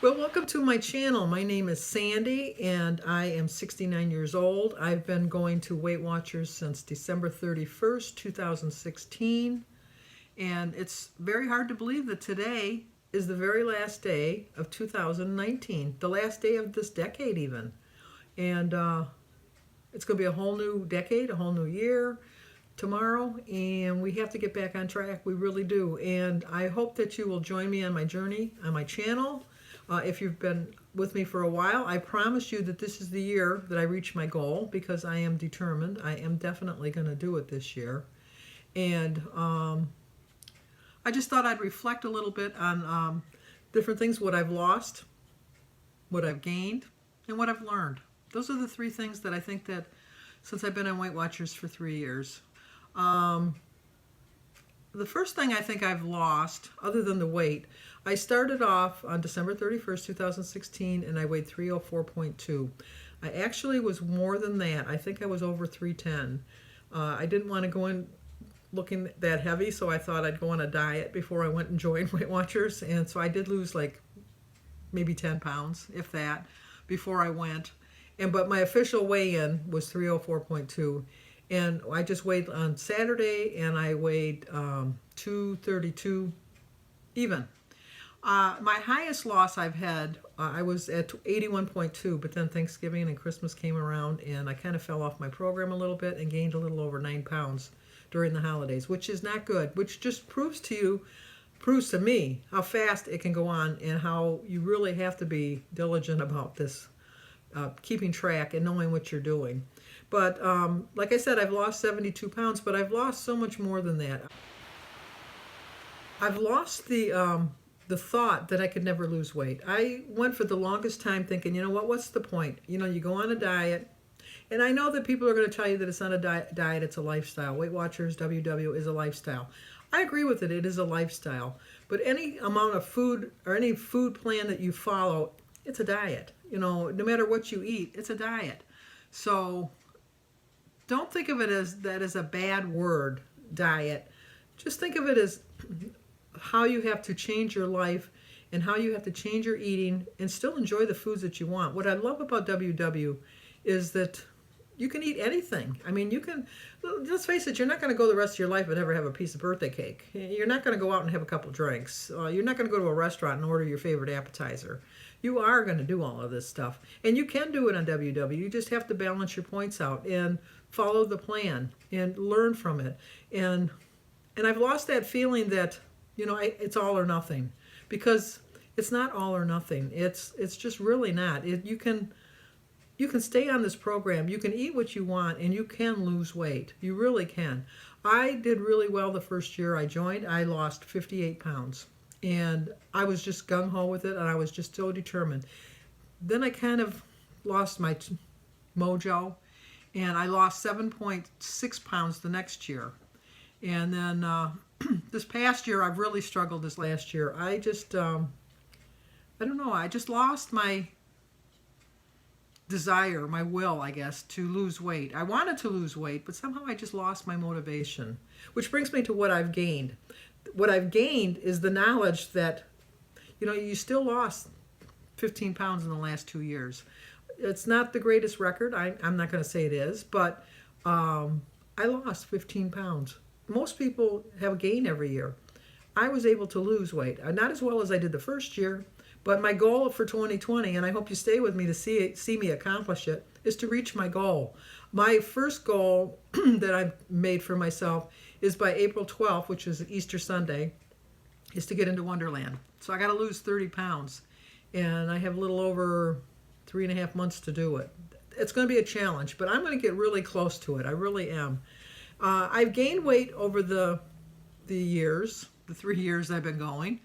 Well, welcome to my channel. My name is Sandy and I am 69 years old. I've been going to Weight Watchers since December 31st, 2016. And it's very hard to believe that today is the very last day of 2019, the last day of this decade even. And it's going to be a whole new decade, a whole new year tomorrow, and we have to get back on track. We really do. And I hope that you will join me on my journey on my channel. If you've been with me for a while, I promise you that this is the year that I reach my goal, because I am determined. I am definitely going to do it this year. And I just thought I'd reflect a little bit on different things, what I've lost, what I've gained, and what I've learned. Those are the three things that I think that since I've been on Weight Watchers for 3 years. The first thing I think I've lost, other than the weight, I started off on December 31st, 2016, and I weighed 304.2. I actually was more than that. I think I was over 310. I didn't want to go in looking that heavy, so I thought I'd go on a diet before I went and joined Weight Watchers. And so I did lose like maybe 10 pounds, if that, before I went. But my official weigh-in was 304.2. And I just weighed on Saturday, and I weighed 232 even. My highest loss I've had, I was at 81.2, but then Thanksgiving and Christmas came around, and I kind of fell off my program a little bit and gained a little over 9 pounds during the holidays, which is not good, which just proves to me how fast it can go on and how you really have to be diligent about this, keeping track and knowing what you're doing. But like I said, I've lost 72 pounds, but I've lost so much more than that. I've lost the thought that I could never lose weight. I went for the longest time thinking, you know what, what's the point? You know, you go on a diet, and I know that people are going to tell you that it's not a diet, it's a lifestyle. Weight Watchers, WW is a lifestyle. I agree with it, it is a lifestyle. But any amount of food or any food plan that you follow, it's a diet. You know, no matter what you eat, it's a diet. So don't think of it as that as a bad word, diet. Just think of it as how you have to change your life and how you have to change your eating and still enjoy the foods that you want. What I love about WW is that you can eat anything. I mean, you can, let's face it, you're not going to go the rest of your life and never have a piece of birthday cake. You're not going to go out and have a couple drinks. You're not going to go to a restaurant and order your favorite appetizer. You are going to do all of this stuff. And you can do it on WW. You just have to balance your points out and follow the plan and learn from it. And I've lost that feeling that, you know, it's all or nothing, because it's not all or nothing. It's just really not. You can stay on this program. You can eat what you want, and you can lose weight. You really can. I did really well the first year I joined. I lost 58 pounds, and I was just gung-ho with it, and I was just so determined. Then I kind of lost my mojo, and I lost 7.6 pounds the next year. And then this past year, I've really struggled this last year. I just, I don't know, I just lost my desire, my will, I guess, to lose weight. I wanted to lose weight, but somehow I just lost my motivation, which brings me to what I've gained. What I've gained is the knowledge that, you know, you still lost 15 pounds in the last 2 years. It's not the greatest record. I'm not going to say it is, but I lost 15 pounds. Most people have gained every year. I was able to lose weight. Not as well as I did the first year, but my goal for 2020, and I hope you stay with me to see me accomplish it, is to reach my goal. My first goal that I've made for myself is by April 12th, which is Easter Sunday, is to get into Wonderland. So I got to lose 30 pounds, and I have a little over 3.5 months to do it. It's going to be a challenge, but I'm going to get really close to it. I really am. I've gained weight over the years, the 3 years I've been going,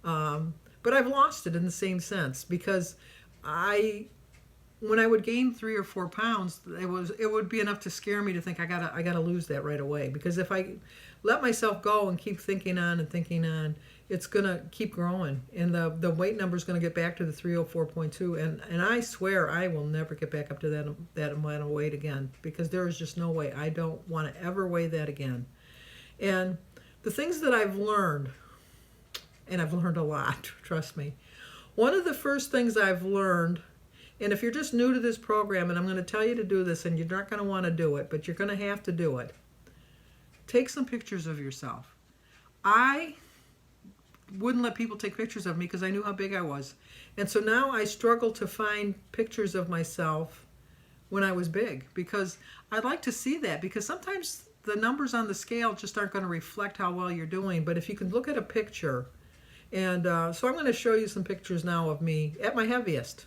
but I've lost it in the same sense, because when I would gain 3 or 4 pounds, it would be enough to scare me to think I gotta lose that right away. Because if I let myself go and keep thinking on and thinking on, it's gonna keep growing, and the weight number is gonna get back to the 304.2, and I swear I will never get back up to that amount of weight again, because there is just no way. I don't want to ever weigh that again. And the things that I've learned, and I've learned a lot, trust me. One of the first things I've learned, and if you're just new to this program, and I'm going to tell you to do this, and you're not going to want to do it, but you're going to have to do it, take some pictures of yourself. I wouldn't let people take pictures of me because I knew how big I was. And so now I struggle to find pictures of myself when I was big, because I'd like to see that, because sometimes the numbers on the scale just aren't going to reflect how well you're doing. But if you can look at a picture, and so I'm going to show you some pictures now of me at my heaviest.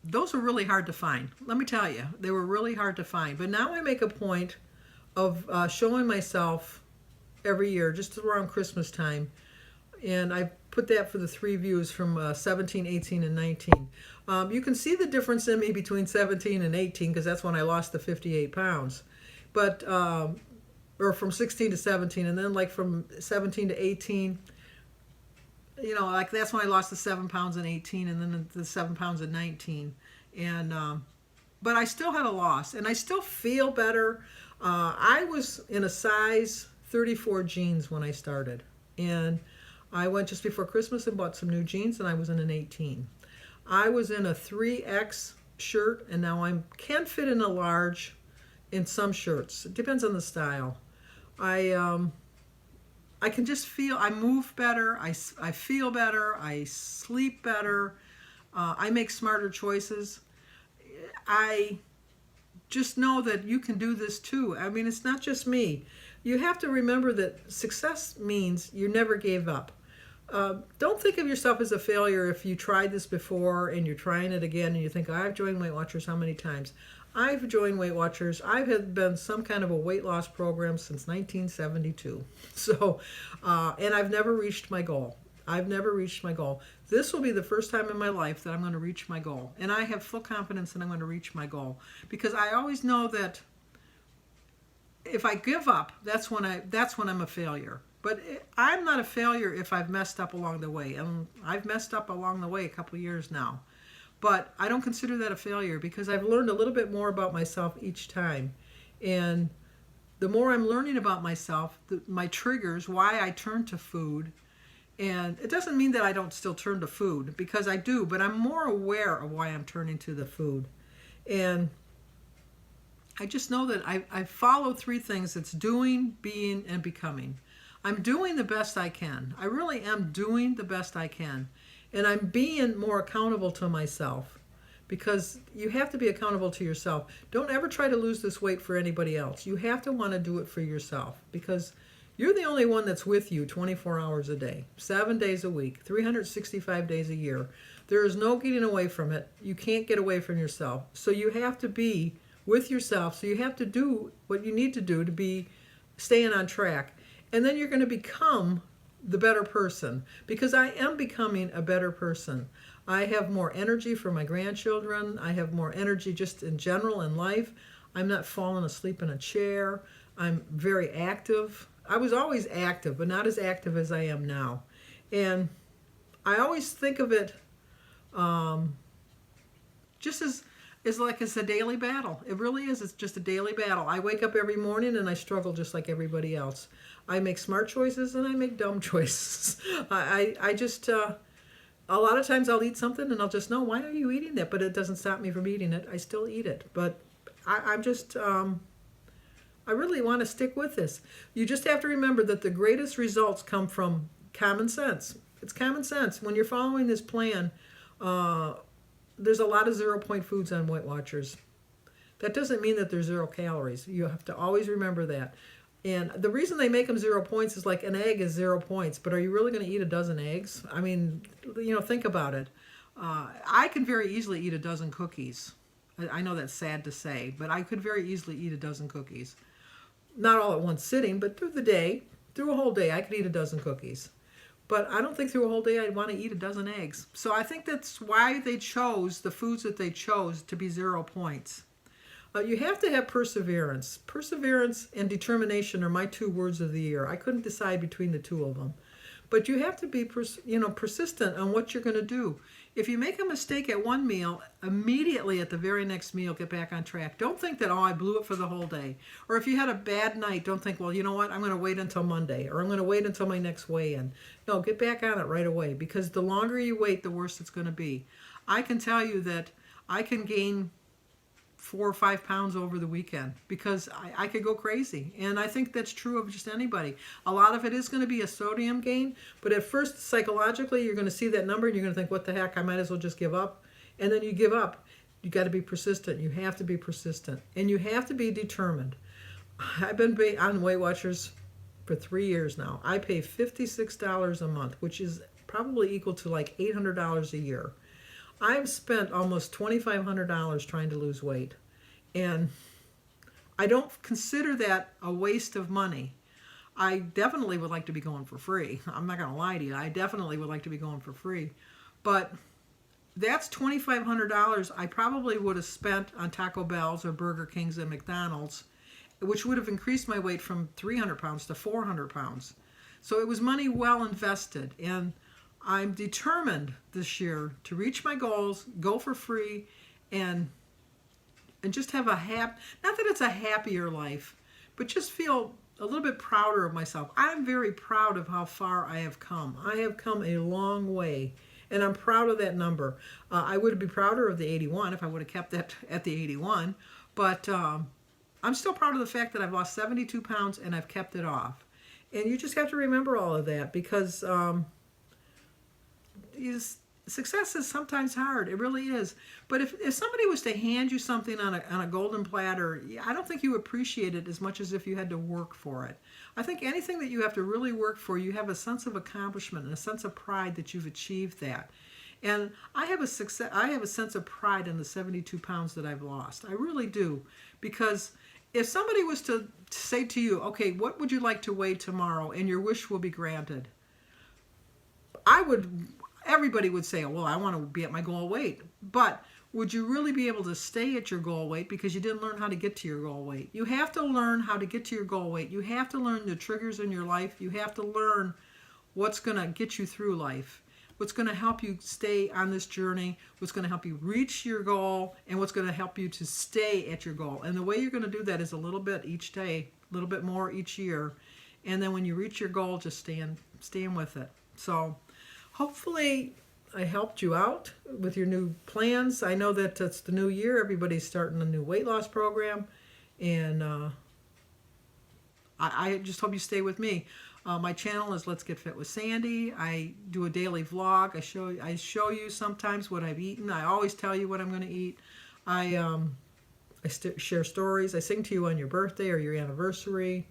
Those were really hard to find. Let me tell you, they were really hard to find. But now I make a point of showing myself every year, just around Christmas time. And I put that for the 3 views from 17, 18, and 19. You can see the difference in me between 17 and 18, because that's when I lost the 58 pounds. But, or from 16 to 17, and then like from 17 to 18, like that's when I lost the 7 pounds in 18, and then the 7 pounds in 19. And but I still had a loss, and I still feel better. I was in a size 34 jeans when I started, and I went just before Christmas and bought some new jeans, and I was in an 18. I was in a 3X shirt, and now I can fit in a large in some shirts. It depends on the style. I can just feel, I move better, I feel better, I sleep better, I make smarter choices. I just know that you can do this too. I mean, it's not just me. You have to remember that success means you never gave up. Don't think of yourself as a failure if you tried this before and you're trying it again and you think, I've joined Weight Watchers how many times? I've joined Weight Watchers. I've been some kind of a weight loss program since 1972. So, and I've never reached my goal. I've never reached my goal. This will be the first time in my life that I'm going to reach my goal. And I have full confidence that I'm going to reach my goal, because I always know that if I give up, that's when I'm a failure. But I'm not a failure if I've messed up along the way. And I've messed up along the way a couple years now. But I don't consider that a failure, because I've learned a little bit more about myself each time. And the more I'm learning about myself, my triggers, why I turn to food. And it doesn't mean that I don't still turn to food, because I do, but I'm more aware of why I'm turning to the food. And I just know that I follow 3 things. It's doing, being, and becoming. I'm doing the best I can. I really am doing the best I can. And I'm being more accountable to myself, because you have to be accountable to yourself. Don't ever try to lose this weight for anybody else. You have to want to do it for yourself, because you're the only one that's with you 24 hours a day, 7 days a week, 365 days a year. There is no getting away from it. You can't get away from yourself. So you have to be with yourself. So you have to do what you need to do to be staying on track. And then you're going to become the better person, because I am becoming a better person. I have more energy for my grandchildren. I have more energy just in general in life. I'm not falling asleep in a chair. I'm very active. I was always active, but not as active as I am now. And I always think of it just as like it's a daily battle. It really is. It's just a daily battle. I wake up every morning and I struggle just like everybody else. I make smart choices and I make dumb choices. I just, a lot of times I'll eat something and I'll just know, why are you eating that? But it doesn't stop me from eating it. I still eat it. But I'm just, I really want to stick with this. You just have to remember that the greatest results come from common sense. It's common sense. When you're following this plan, there's a lot of 0-point foods on Weight Watchers. That doesn't mean that there's 0 calories. You have to always remember that. And the reason they make them 0 points is like an egg is 0 points, but are you really going to eat a dozen eggs? I mean, think about it. I can very easily eat a dozen cookies. I know that's sad to say, but I could very easily eat a dozen cookies. Not all at one sitting, but through the day, through a whole day, I could eat a dozen cookies. But I don't think through a whole day I'd want to eat a dozen eggs. So I think that's why they chose the foods that they chose to be 0 points. You have to have perseverance. Perseverance and determination are my 2 words of the year. I couldn't decide between the 2 of them. But you have to be persistent on what you're going to do. If you make a mistake at one meal, immediately at the very next meal, get back on track. Don't think that, oh, I blew it for the whole day. Or if you had a bad night, don't think, well, you know what, I'm going to wait until Monday, or I'm going to wait until my next weigh-in. No, get back on it right away, because the longer you wait, the worse it's going to be. I can tell you that I can gain 4 or 5 pounds over the weekend because I could go crazy. And I think that's true of just anybody. A lot of it is going to be a sodium gain, but at first, psychologically, you're going to see that number and you're going to think, what the heck, I might as well just give up. And then you give up. You got to be persistent. You have to be persistent. And you have to be determined. I've been on Weight Watchers for 3 years now. I pay $56 a month, which is probably equal to like $800 a year. I've spent almost $2,500 trying to lose weight, and I don't consider that a waste of money. I definitely would like to be going for free. I'm not going to lie to you. I definitely would like to be going for free, but that's $2,500 I probably would have spent on Taco Bell's or Burger King's and McDonald's, which would have increased my weight from 300 pounds to 400 pounds. So it was money well invested, and I'm determined this year to reach my goals, go for free, and just have a not that it's a happier life, but just feel a little bit prouder of myself. I'm very proud of how far I have come. I have come a long way, and I'm proud of that number. I would be prouder of the 81 if I would have kept that at the 81, but I'm still proud of the fact that I've lost 72 pounds and I've kept it off. And you just have to remember all of that, because success is sometimes hard. It really is. But if somebody was to hand you something on a golden platter, I don't think you appreciate it as much as if you had to work for it. I think anything that you have to really work for, you have a sense of accomplishment and a sense of pride that you've achieved that. And I have a sense of pride in the 72 pounds that I've lost. I really do. Because if somebody was to say to you, okay, what would you like to weigh tomorrow, and your wish will be granted, everybody would say, well, I want to be at my goal weight. But would you really be able to stay at your goal weight because you didn't learn how to get to your goal weight? You have to learn how to get to your goal weight. You have to learn the triggers in your life. You have to learn what's going to get you through life, what's going to help you stay on this journey, what's going to help you reach your goal, and what's going to help you to stay at your goal. And the way you're going to do that is a little bit each day, a little bit more each year. And then when you reach your goal, just staying with it. So hopefully I helped you out with your new plans. I know that it's the new year. Everybody's starting a new weight loss program. And I just hope you stay with me. My channel is Let's Get Fit with Sandy. I do a daily vlog. I show you sometimes what I've eaten. I always tell you what I'm going to eat. I share stories. I sing to you on your birthday or your anniversary.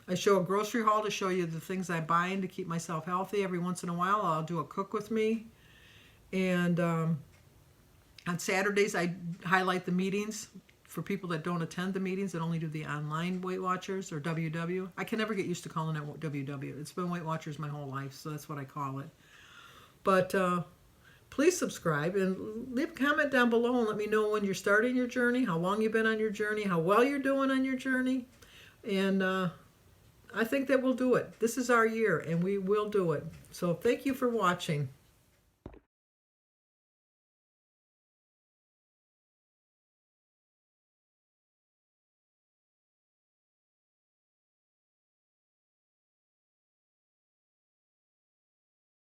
I show a grocery haul to show you the things I'm buying to keep myself healthy. Every once in a while, I'll do a cook with me. And on Saturdays, I highlight the meetings for people that don't attend the meetings, that only do the online Weight Watchers, or WW. I can never get used to calling it WW. It's been Weight Watchers my whole life, so that's what I call it. But please subscribe and leave a comment down below and let me know when you're starting your journey, how long you've been on your journey, how well you're doing on your journey. And I think that we'll do it. This is our year, and we will do it. So thank you for watching.